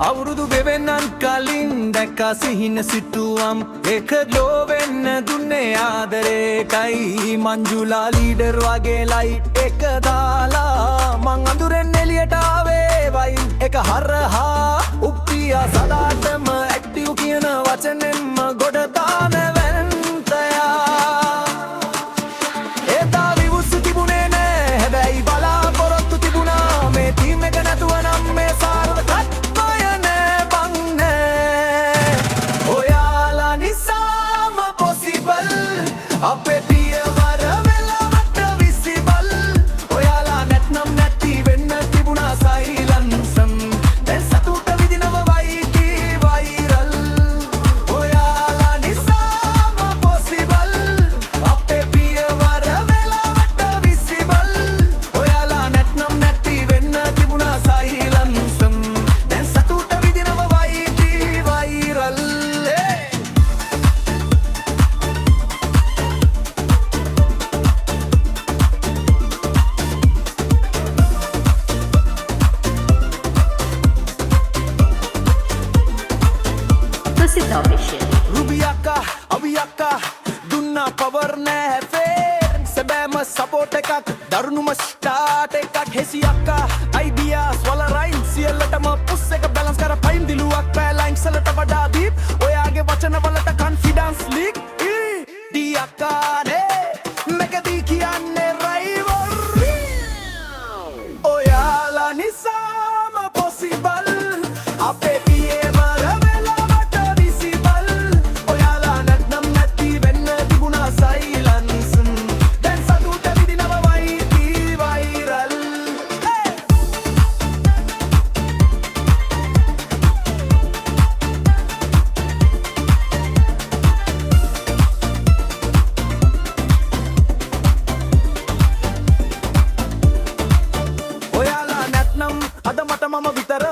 අවුරුදු වෙවෙන්නන් කලින් දැක්කා සිහින සිටුවම් එක ලෝවෙන්න දුන්නේ ආදරේකයි මංජුලා ලීඩර් වගේ ලයිට් එක දාලා මං අඳුරෙන් එළියට ආවේ වයින් එක හරහා උප්පියා සදාටම ඇක්ටිව් කියන වචනෙන්ම ගොඩ දාන වැන්තයා ඒතා විවුස්සු තිබුණේ නෑ හැබැයි බලාපොරොත්තු තිබුණා මේ ටීම් එක නැතුව නම් මේ සාර්ථක අපේ පියවර වෙලාවට විසිබල් ඔයාලා නැත්නම් නැති වෙන්න තිබුණා සයිලන්සම් දැන් සතුට විදිනව වයිටි වයිරල් ඔයාලා නිසාම පොසිබල් අපේ පියවර වෙලාවට විසිබල් ඔයාලා නැත්නම් නැති වෙන්න තිබුණා සයිලන්සම් දැන් සතුට විදිනව වයිටි වයිරල් රුබියක්කා අවියක්කා දුන්නා පවර් නෑ ෆේර් සැබෑම සපෝට් එකක් දරුණුම ස්ටාර්ට් එකක් හෙසියක්කා අයිඩියාස් වල රයින් සියල්ලටම පුස් එක බැලන්ස් කර පයින් දිලුවක් පෑ ලයින්ස් වලට වඩා දීප් ඔයාගේ වචන වලට කොන්ෆිඩන්ස් ලීක් ඩියක්කා නේ මෙකදී කියන්නේ රයිවල් ඔයාලා නිසාම පොසිබල් අපේ අද මට මම විතර